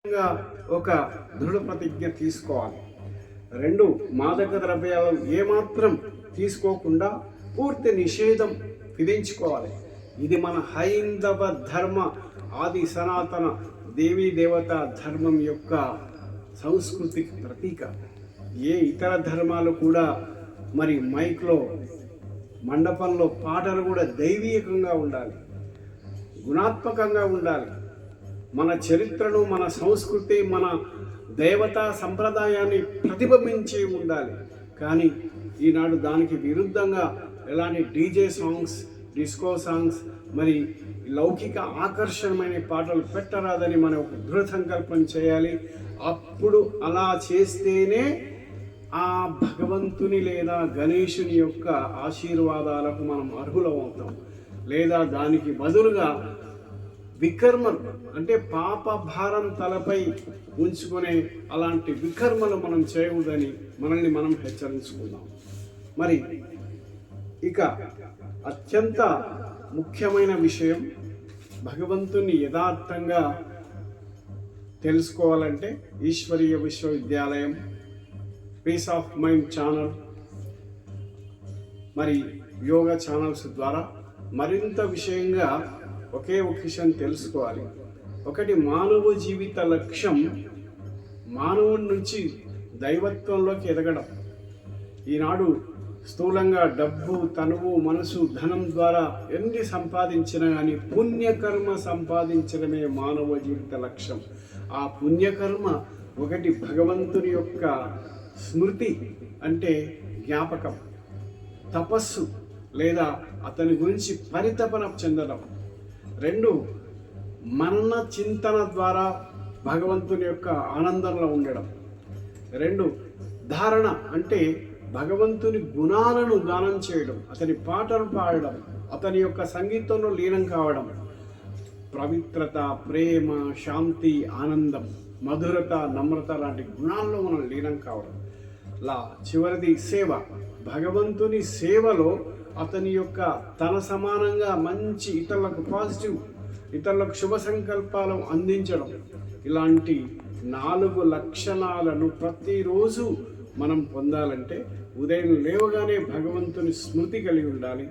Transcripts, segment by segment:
ఒక దృఢ ప్రతిజ్ఞ తీసుకోవాలి. 2, మాదక ద్రవ్యాలు ఏమాత్రం తీసుకోకుండా పూర్తి నిషేధం విధించుకోవాలి. ఇది మన హైందవ ధర్మ ఆది సనాతన దేవీ దేవత ధర్మం యొక్క సంస్కృతికి ప్రతీక. ఏ ఇతర ధర్మాలు కూడా మరి మైక్లో మండపంలో పాటలు కూడా దైవీకంగా ఉండాలి, గుణాత్మకంగా ఉండాలి. మన చరిత్రను, మన సంస్కృతి, మన దేవతా సంప్రదాయాన్ని ప్రతిబింబించి ఉండాలి. కానీ ఈనాడు దానికి విరుద్ధంగా ఎలాంటి డీజే సాంగ్స్, డిస్కో సాంగ్స్, మరి లౌకిక ఆకర్షణమైన పాటలు పెట్టరాదని మనం ఒక దృఢ సంకల్పం చేయాలి. అప్పుడు అలా చేస్తేనే ఆ భగవంతుని లేదా గణేశుని యొక్క ఆశీర్వాదాలకు మనం అర్హులమవుతాం. లేదా దానికి బదులుగా వికర్మలు అంటే పాప భారం తలపై ఉంచుకునే అలాంటి వికర్మలు మనం చేయకూడదని మనల్ని మనం హెచ్చరించుకుందాం. మరి ఇక అత్యంత ముఖ్యమైన విషయం, భగవంతుని యథార్థంగా తెలుసుకోవాలంటే ఈశ్వరీయ విశ్వవిద్యాలయం, పీస్ ఆఫ్ మైండ్ ఛానల్, మరి యోగా ఛానల్స్ ద్వారా మరింత విషయంగా ఒకే ఒక విషయం తెలుసుకోవాలి. ఒకటి, మానవ జీవిత లక్ష్యం మానవుడి నుంచి దైవత్వంలోకి ఎదగడం. ఈనాడు స్థూలంగా డబ్బు, తనువు, మనసు, ధనం ద్వారా ఎన్ని సంపాదించినా కానీ పుణ్యకర్మ సంపాదించడమే మానవ జీవిత లక్ష్యం. ఆ పుణ్యకర్మ ఒకటి భగవంతుని యొక్క స్మృతి అంటే జ్ఞాపకం, తపస్సు లేదా అతని గురించి పరితపన చెందడం. 2, మరణ చింతన ద్వారా భగవంతుని యొక్క ఆనందంలో ఉండడం. 2, ధారణ అంటే భగవంతుని గుణాలను గానం చేయడం, అతని పాటలు పాడడం, అతని యొక్క సంగీతంలో లీనం కావడం. పవిత్రత, ప్రేమ, శాంతి, ఆనందం, మధురత, నమ్రత లాంటి గుణాల్లో మనం లీనం కావడం. చివరిది సేవ. భగవంతుని సేవలో అతని యొక్క తన సమానంగా మంచి ఇతరులకు పాజిటివ్, ఇతరులకు శుభ సంకల్పాలను అందించడం. ఇలాంటి 4 లక్షణాలను ప్రతిరోజు మనం పొందాలంటే ఉదయం లేవగానే భగవంతుని స్మృతి కలిగి ఉండాలి.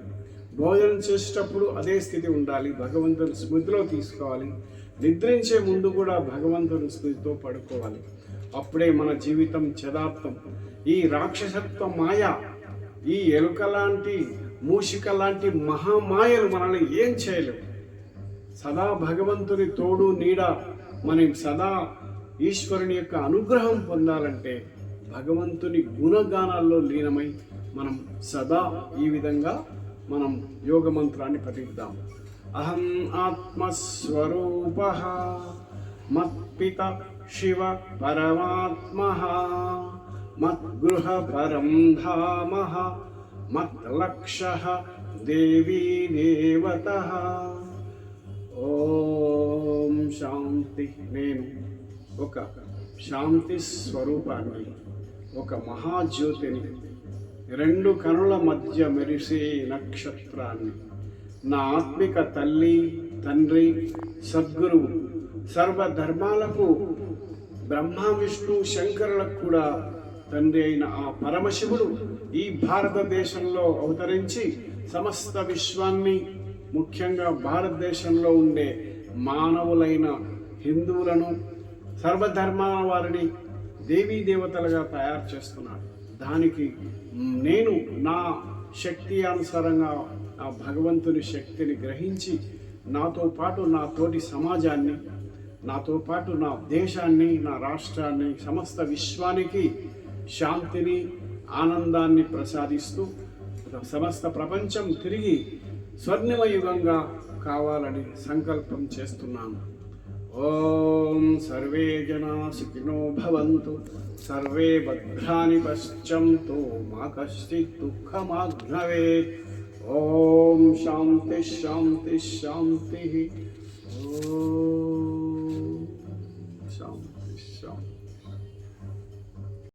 భోజనం చేసేటప్పుడు అదే స్థితి ఉండాలి, భగవంతుని స్మృతిలో తీసుకోవాలి. నిద్రించే ముందు కూడా భగవంతుని స్మృతితో పడుకోవాలి. అప్పుడే మన జీవితం యథార్థం. ఈ రాక్షసత్వ మాయ, ఈ ఎలుక లాంటి, మూషిక లాంటి మహామాయలు మనల్ని ఏం చేయలేవు. సదా భగవంతుని తోడు నీడ, మనం సదా ఈశ్వరుని యొక్క అనుగ్రహం పొందాలంటే భగవంతుని గుణగానాల్లో లీనమై మనం సదా ఈ విధంగా మనం యోగ మంత్రాన్ని పఠిద్దాం. అహం ఆత్మస్వరూపః మత్పిత శివ పరమాత్మః మద్గృహ పరం ధామః మద్లక్షః దేవీ దేవతః. ఓం శాంతి. నేను ఒక శాంతి స్వరూపాన్ని, ఒక మహాజ్యోతిని, 2 కనుల మధ్య మెరిసే నక్షత్రాన్ని, నా ఆత్మిక తల్లి, తండ్రి, సద్గురువు, సర్వధర్మాలకు బ్రహ్మ, విష్ణు, శంకరులకు కూడా తండ్రి అయిన ఆ పరమశివుడు ఈ భారతదేశంలో అవతరించి సమస్త విశ్వాన్ని, ముఖ్యంగా భారతదేశంలో ఉండే మానవులైన హిందువులను, సర్వధర్మాల వారిని దేవీ దేవతలుగా తయారు చేస్తున్నాడు. దానికి నేను నా శక్తి అనుసారంగా ఆ భగవంతుని శక్తిని గ్రహించి నాతో పాటు నా తోటి సమాజాన్ని, నాతో పాటు నా దేశాన్ని, నా రాష్ట్రాన్ని, సమస్త విశ్వానికి శాంతిని, ఆనందాన్ని ప్రసాదిస్తూ సమస్త ప్రపంచం తిరిగి స్వర్ణిమయుగంగా కావాలని సంకల్పం చేస్తున్నాను. ఓం సర్వే జనా సుఖినో భవంతు, సర్వే భద్రాని పశ్యంతు, మా కశ్చిత్ దుఃఖమాఘ్నవేత్. ఓం శాంతి శాంతి శాంతి. ఓం